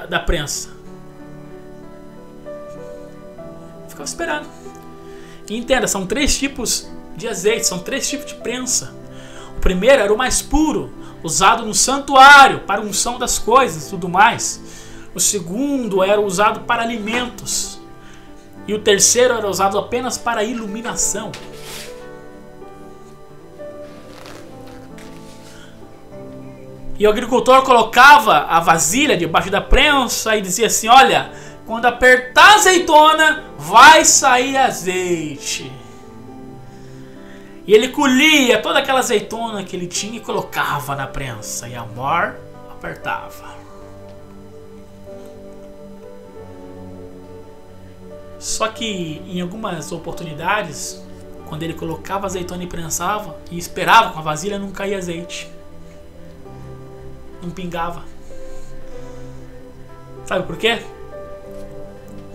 da prensa. Ficava esperando. E entenda, são 3 tipos de azeite, são 3 tipos de prensa. O primeiro era o mais puro, usado no santuário, para a unção das coisas e tudo mais. O segundo era usado para alimentos. E o terceiro era usado apenas para iluminação. E o agricultor colocava a vasilha debaixo da prensa e dizia assim: olha, quando apertar a azeitona, vai sair azeite. E ele colhia toda aquela azeitona que ele tinha e colocava na prensa. E a mor apertava. Só que em algumas oportunidades, quando ele colocava a azeitona e prensava e esperava com a vasilha, não caía azeite. Não pingava. Sabe por quê?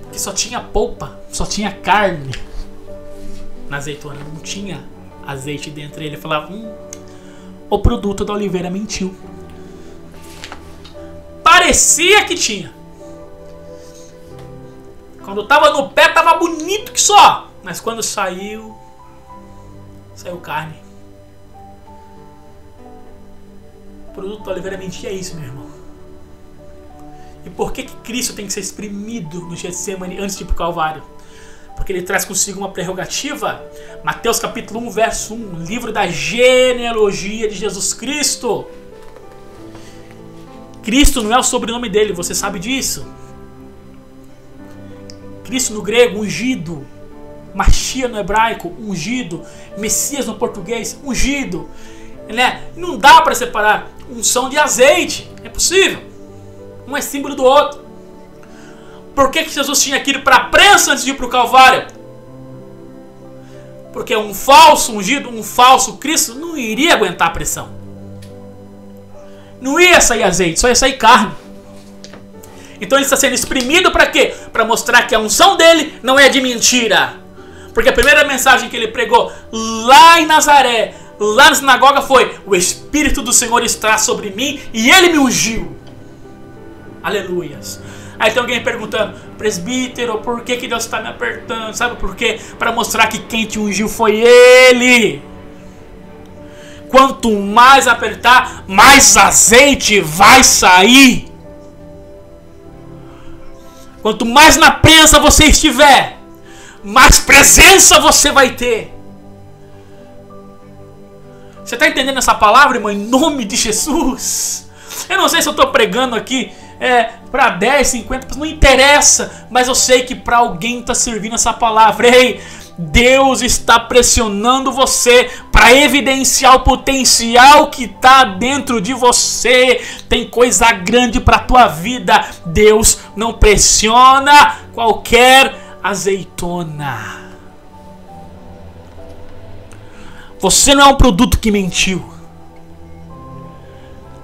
Porque só tinha polpa, só tinha carne na azeitona, não tinha azeite dentro. Ele falava: o produto da oliveira mentiu. Parecia que tinha. Quando tava no pé, tava bonito que só. Mas quando saiu carne. O produto da oliveira mentia é isso, meu irmão. E por que Cristo tem que ser exprimido no Getsemane antes de ir para o Calvário? Porque ele traz consigo uma prerrogativa. Mateus capítulo 1, verso 1, livro da genealogia de Jesus Cristo. Cristo não é o sobrenome dele, você sabe disso? Cristo no grego, ungido. Machia no hebraico, ungido. Messias no português, ungido. Não dá para separar unção de azeite. É possível. Um é símbolo do outro. Por que Jesus tinha que ir para a prensa antes de ir para o Calvário? Porque um falso ungido, um falso Cristo não iria aguentar a pressão. Não ia sair azeite, só ia sair carne. Então ele está sendo exprimido para quê? Para mostrar que a unção dele não é de mentira. Porque a primeira mensagem que ele pregou lá em Nazaré, lá na sinagoga foi: o Espírito do Senhor está sobre mim e ele me ungiu. Aleluias. Aí tem alguém perguntando: presbítero, por que Deus está me apertando? Sabe por quê? Para mostrar que quem te ungiu foi ele. Quanto mais apertar, mais azeite vai sair. Quanto mais na prensa você estiver, mais presença você vai ter. Você está entendendo essa palavra, irmão? Em nome de Jesus. Eu não sei se eu estou pregando aqui para 10, 50 pessoas, não interessa, mas eu sei que para alguém está servindo essa palavra. Ei, Deus está pressionando você para evidenciar o potencial que está dentro de você. Tem coisa grande para a tua vida. Deus não pressiona qualquer azeitona. Você não é um produto que mentiu.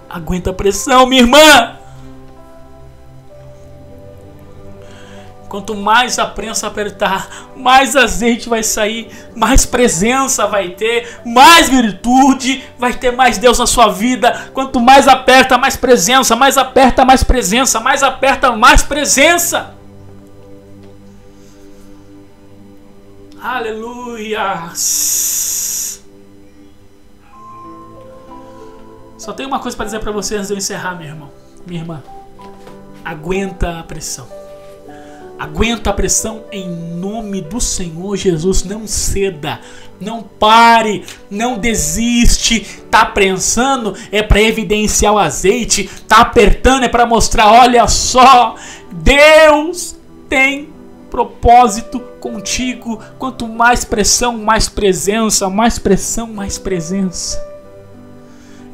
Aguenta a pressão, minha irmã. Quanto mais a prensa apertar, mais azeite vai sair, mais presença vai ter, mais virtude, vai ter mais Deus na sua vida. Quanto mais aperta, mais presença, mais aperta, mais presença, mais aperta, mais presença. Aleluia. Só tenho uma coisa para dizer para você antes de eu encerrar, meu irmão, minha irmã. Aguenta a pressão. Aguenta a pressão em nome do Senhor Jesus. Não ceda, não pare, não desiste. Tá prensando é para evidenciar o azeite. Tá apertando é para mostrar: olha só, Deus tem propósito contigo. Quanto mais pressão, mais presença. Mais pressão, mais presença.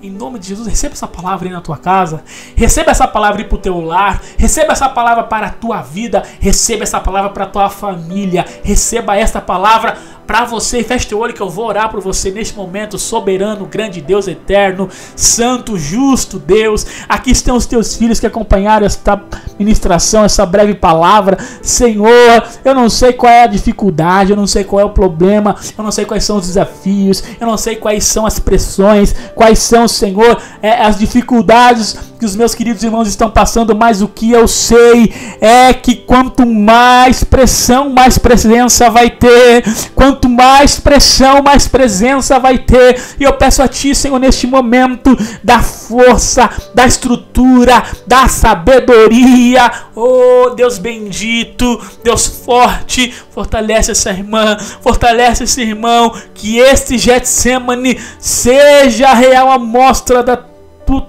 Em nome de Jesus, receba essa palavra aí na tua casa. Receba essa palavra aí para o teu lar. Receba essa palavra para a tua vida. Receba essa palavra para a tua família. Receba esta palavra para você. Feche teu olho que eu vou orar por você neste momento. Soberano, grande Deus eterno, santo, justo Deus. Aqui estão os teus filhos que acompanharam esta ministração, essa breve palavra. Senhor, eu não sei qual é a dificuldade, eu não sei qual é o problema, eu não sei quais são os desafios, eu não sei quais são as pressões, quais são, Senhor, as dificuldades que os meus queridos irmãos estão passando, mas o que eu sei é que quanto mais pressão, mais presença vai ter. Quanto mais pressão, mais presença vai ter. E eu peço a Ti, Senhor, neste momento, da força, da estrutura, da sabedoria. Oh, Deus bendito, Deus forte, fortalece essa irmã, fortalece esse irmão, que este Getsemane seja a real amostra da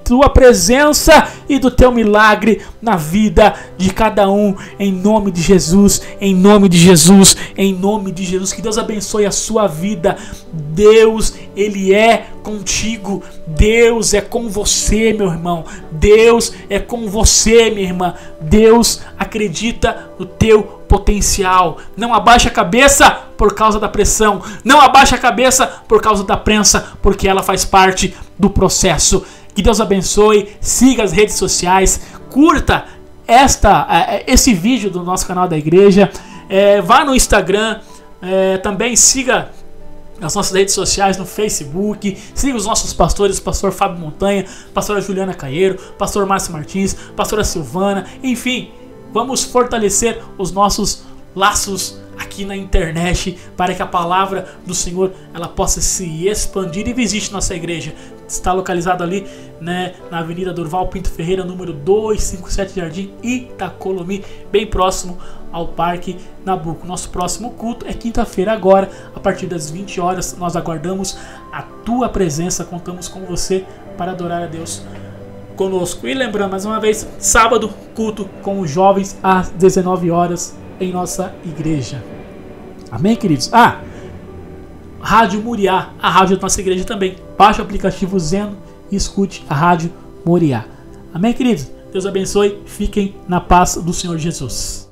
tua presença e do teu milagre na vida de cada um, em nome de Jesus, em nome de Jesus, em nome de Jesus. Que Deus abençoe a sua vida. Deus, Ele é contigo. Deus é com você, meu irmão. Deus é com você, minha irmã. Deus acredita no teu potencial. Não abaixa a cabeça por causa da pressão. Não abaixa a cabeça por causa da prensa, porque ela faz parte do processo. Que Deus abençoe. Siga as redes sociais. Curta esse vídeo do nosso canal da igreja. Vá no Instagram. Também siga as nossas redes sociais no Facebook. Siga os nossos pastores, pastor Fábio Montanha, pastora Juliana Caeiro, pastor Márcio Martins, pastora Silvana. Enfim, vamos fortalecer os nossos laços aqui aqui na internet, para que a palavra do Senhor ela possa se expandir. E visite nossa igreja. Está localizado ali, né, na Avenida Durval Pinto Ferreira, número 257, Jardim Itacolomi, bem próximo ao Parque Nabuco. Nosso próximo culto é quinta-feira agora, a partir das 20 horas. Nós aguardamos a tua presença, contamos com você para adorar a Deus conosco. E lembrando mais uma vez, sábado, culto com os jovens às 19 horas em nossa igreja. Amém, queridos? Rádio Moriá, a rádio da nossa igreja também. Baixe o aplicativo Zeno e escute a Rádio Moriá. Amém, queridos? Deus abençoe. Fiquem na paz do Senhor Jesus.